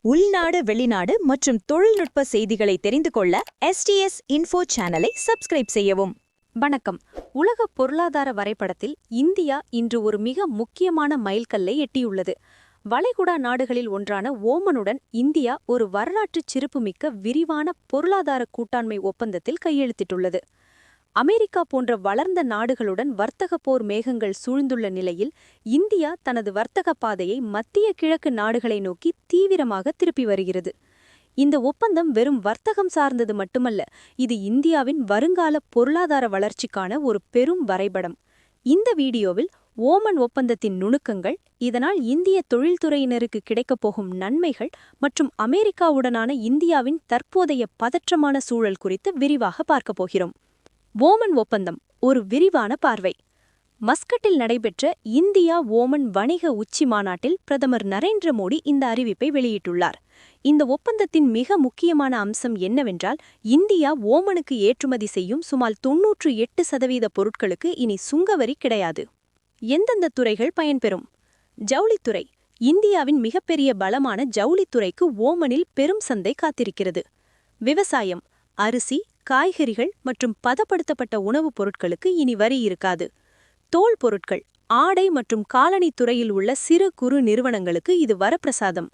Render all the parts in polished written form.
உள்நாடு வெளிநாடு மற்றும் தொழில்நுட்ப செய்திகளை தெரிந்து கொள்ள STS இன்ஃபோ சேனலை சப்ஸ்கிரைப் செய்யவும். வணக்கம். உலக பொருளாதார வரைபடத்தில் இந்தியா இன்று ஒரு மிக முக்கியமான மைல்கல்லை எட்டியுள்ளது. வளைகுடா நாடுகளில் ஒன்றான ஓமனுடன் இந்தியா ஒரு வரலாற்றுச் சிறப்புமிக்க விரிவான பொருளாதார கூட்டாண்மை ஒப்பந்தத்தில் கையெழுத்திட்டுள்ளது. அமெரிக்கா போன்ற வளர்ந்த நாடுகளுடன் வர்த்தக போர் மேகங்கள் சூழ்ந்துள்ள நிலையில் இந்தியா தனது வர்த்தக பாதையை மத்திய கிழக்கு நாடுகளை நோக்கி தீவிரமாக திருப்பி வருகிறது. இந்த ஒப்பந்தம் வெறும் வர்த்தகம் சார்ந்தது மட்டுமல்ல, இது இந்தியாவின் வருங்கால பொருளாதார வளர்ச்சிக்கான ஒரு பெரும் வரைபடம். இந்த வீடியோவில் ஓமன் ஒப்பந்தத்தின் நுணுக்கங்கள், இதனால் இந்திய தொழில்துறையினருக்கு கிடைக்கப் போகும் நன்மைகள் மற்றும் அமெரிக்காவுடனான இந்தியாவின் தற்போதைய பதற்றமான சூழல் குறித்து விரிவாக பார்க்கப் போகிறோம். ஓமன் ஒப்பந்தம் ஒரு விரிவான பார்வை. மஸ்கட்டில் நடைபெற்ற இந்தியா ஓமன் வணிக உச்சி மாநாட்டில் பிரதமர் நரேந்திர மோடி இந்த அறிவிப்பை வெளியிட்டுள்ளார். இந்த ஒப்பந்தத்தின் மிக முக்கியமான அம்சம் என்னவென்றால், இந்தியா ஓமனுக்கு ஏற்றுமதி செய்யும் சுமார் 98% பொருட்களுக்கு இனி சுங்கவரி கிடையாது. எந்தெந்த துறைகள் பயன்பெறும்? ஜவுளித்துறை. இந்தியாவின் மிகப்பெரிய பலமான ஜவுளித்துறைக்கு ஓமனில் பெரும் சந்தை காத்திருக்கிறது. விவசாயம். அரிசி, காய்கறிகள் மற்றும் பதப்படுத்தப்பட்ட உணவுப் பொருட்களுக்கு இனி வரி இருக்காது. தோல் பொருட்கள், ஆடை மற்றும் காலணி துறையில் உள்ள சிறு குறு நிறுவனங்களுக்கு இது வரப்பிரசாதம்.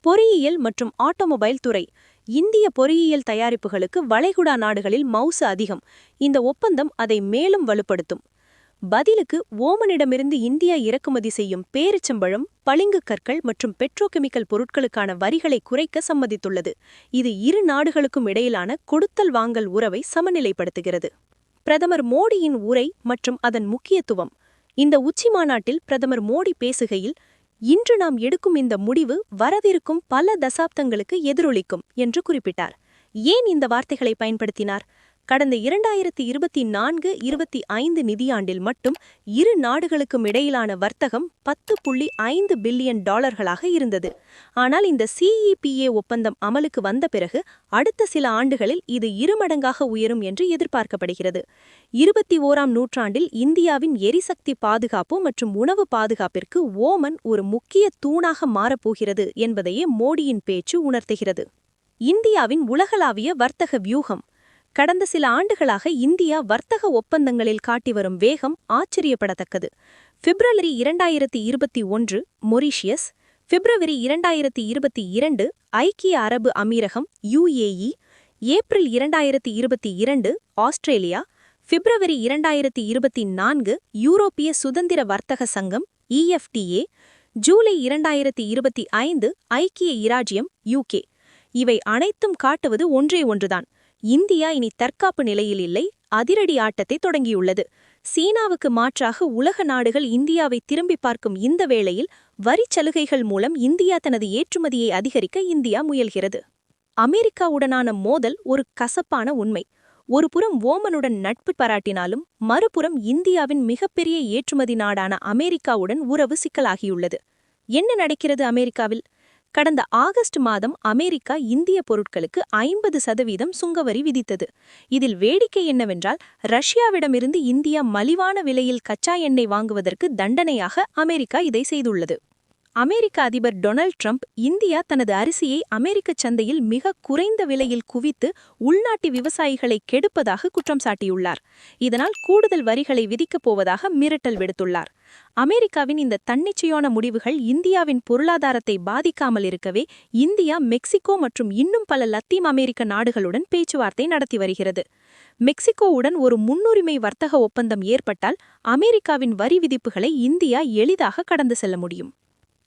பொறியியல் மற்றும் ஆட்டோமொபைல் துறை. இந்திய பொறியியல் தயாரிப்புகளுக்கு வளைகுடா நாடுகளில் மவுசு அதிகம். இந்த ஒப்பந்தம் அதை மேலும் வலுப்படுத்தும். பதிலுக்கு ஓமனிடமிருந்து இந்தியா இறக்குமதி செய்யும் பேரிச்சம்பழம், பளிங்கு கற்கள் மற்றும் பெட்ரோகெமிக்கல் பொருட்களுக்கான வரிகளை குறைக்க சம்மதித்துள்ளது. இது இரு நாடுகளுக்கும் இடையிலான கொடுத்தல் வாங்கல் உறவை சமநிலைப்படுத்துகிறது. பிரதமர் மோடியின் உரை மற்றும் அதன் முக்கியத்துவம். இந்த உச்சிமாநாட்டில் பிரதமர் மோடி பேசுகையில், இன்று நாம் எடுக்கும் இந்த முடிவு வரவிருக்கும் பல தசாப்தங்களுக்கு எதிரொலிக்கும் என்று குறிப்பிட்டார். ஏன் இந்த வார்த்தைகளை பயன்படுத்தினார்? கடந்த 2024-25 நிதியாண்டில் மட்டும் இரு நாடுகளுக்கும் இடையிலான வர்த்தகம் $10.5 பில்லியன் இருந்தது. ஆனால் இந்த CEPA ஒப்பந்தம் அமலுக்கு வந்த பிறகு அடுத்த சில ஆண்டுகளில் இது இருமடங்காக உயரும் என்று எதிர்பார்க்கப்படுகிறது. 21ஆம் நூற்றாண்டில் இந்தியாவின் எரிசக்தி பாதுகாப்பு மற்றும் உணவு பாதுகாப்பிற்கு ஓமன் ஒரு முக்கிய தூணாக மாறப்போகிறது என்பதையே மோடியின் பேச்சு உணர்த்துகிறது. இந்தியாவின் உலகளாவிய வர்த்தக வியூகம். கடந்த சில ஆண்டுகளாக இந்தியா வர்த்தக ஒப்பந்தங்களில் காட்டி வரும் வேகம் ஆச்சரியப்படத்தக்கது. பிப்ரவரி 2021 மொரீஷியஸ், பிப்ரவரி 2022 ஐக்கிய அரபு அமீரகம் UAE, ஏப்ரல் 2022 ஆஸ்திரேலியா, பிப்ரவரி 2024 யூரோப்பிய சுதந்திர வர்த்தக சங்கம் EFTA, ஜூலை 2025 ஐக்கிய இராச்சியம் UK. இவை அனைத்தும் காட்டுவது ஒன்றே ஒன்றுதான்: இந்தியா இனி தற்காப்பு நிலையில் இல்லை, அதிரடி ஆட்டத்தை தொடங்கியுள்ளது. சீனாவுக்கு மாற்றாக உலக நாடுகள் இந்தியாவை திரும்பி பார்க்கும் இந்த வேளையில் வரிச் சலுகைகள் மூலம் இந்தியா தனது ஏற்றுமதியை அதிகரிக்க இந்தியா முயல்கிறது. அமெரிக்காவுடனான மோதல் ஒரு கசப்பான உண்மை. ஒருபுறம் ஓமனுடன் நட்பு பாராட்டினாலும் மறுபுறம் இந்தியாவின் மிகப்பெரிய ஏற்றுமதி நாடான அமெரிக்காவுடன் உறவு சிக்கலாகியுள்ளது. என்ன நடக்கிறது அமெரிக்காவில்? கடந்த ஆகஸ்ட் மாதம் அமெரிக்கா இந்திய பொருட்களுக்கு 50% சுங்கவரி விதித்தது. இதில் வேடிக்கை என்னவென்றால், ரஷ்யாவிடமிருந்து இந்தியா மலிவான விலையில் கச்சா எண்ணெய் வாங்குவதற்கு தண்டனையாக அமெரிக்கா இதை செய்துள்ளது. அமெரிக்க அதிபர் டொனால்ட் ட்ரம்ப் இந்தியா தனது அரிசியை அமெரிக்க சந்தையில் மிக குறைந்த விலையில் குவித்து உள்நாட்டு விவசாயிகளை கெடுப்பதாக குற்றம் சாட்டியுள்ளார். இதனால் கூடுதல் வரிகளை விதிக்கப் போவதாக மிரட்டல் விடுத்துள்ளார். அமெரிக்காவின் இந்த தன்னிச்சையான முடிவுகள் இந்தியாவின் பொருளாதாரத்தை பாதிக்காமல் இருக்கவே இந்தியா மெக்சிகோ மற்றும் இன்னும் பல லத்தீன் அமெரிக்க நாடுகளுடன் பேச்சுவார்த்தை நடத்தி வருகிறது. மெக்சிகோவுடன் ஒரு முன்னுரிமை வர்த்தக ஒப்பந்தம் ஏற்பட்டால் அமெரிக்காவின் வரி விதிப்புகளை இந்தியா எளிதாக கடந்து செல்ல முடியும்.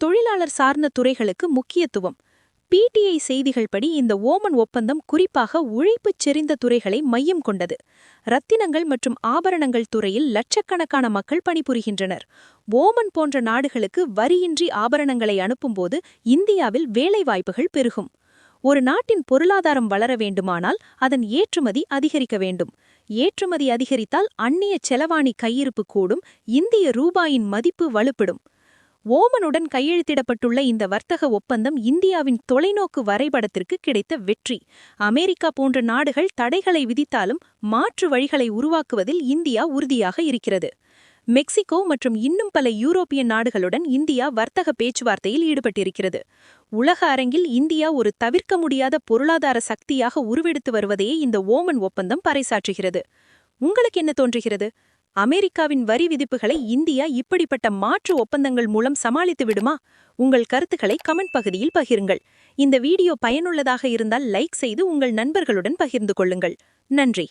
தொழிலாளர் சார்ந்த துறைகளுக்கு முக்கியத்துவம். PTI செய்திகள் படி இந்த ஓமன் ஒப்பந்தம் குறிப்பாக உழைப்புச் செறிந்த துறைகளை மையம் கொண்டது. ரத்தினங்கள் மற்றும் ஆபரணங்கள் துறையில் லட்சக்கணக்கான மக்கள் பணிபுரிகின்றனர். ஓமன் போன்ற நாடுகளுக்கு வரியின்றி ஆபரணங்களை அனுப்பும்போது இந்தியாவில் வேலைவாய்ப்புகள் பெருகும். ஒரு நாட்டின் பொருளாதாரம் வளர வேண்டுமானால் அதன் ஏற்றுமதி அதிகரிக்க வேண்டும். ஏற்றுமதி அதிகரித்தால் அந்நிய செலவாணி கையிருப்பு கூடும், இந்திய ரூபாயின் மதிப்பு வலுப்படும். ஓமனுடன் கையெழுத்திடப்பட்டுள்ள இந்த வர்த்தக ஒப்பந்தம் இந்தியாவின் தொலைநோக்கு வரைபடத்திற்கு கிடைத்த வெற்றி. அமெரிக்கா போன்ற நாடுகள் தடைகளை விதித்தாலும் மாற்று வழிகளை உருவாக்குவதில் இந்தியா உறுதியாக இருக்கிறது. மெக்சிகோ மற்றும் இன்னும் பல யூரோப்பிய நாடுகளுடன் இந்தியா வர்த்தக பேச்சுவார்த்தையில் ஈடுபட்டிருக்கிறது. உலக அரங்கில் இந்தியா ஒரு தவிர்க்க முடியாத பொருளாதார சக்தியாக உருவெடுத்து வருவதையே இந்த ஓமன் ஒப்பந்தம் பறைசாற்றுகிறது. உங்களுக்கு என்ன தோன்றுகிறது? அமெரிக்காவின் வரி விதிப்புகளை இந்தியா இப்படிப்பட்ட மாற்று ஒப்பந்தங்கள் மூலம் சமாளித்து விடுமா? உங்கள் கருத்துக்களை கமெண்ட் பகுதியில் பகிருங்கள். இந்த வீடியோ பயனுள்ளதாக இருந்தால் லைக் செய்து உங்கள் நண்பர்களுடன் பகிர்ந்து கொள்ளுங்கள். நன்றி.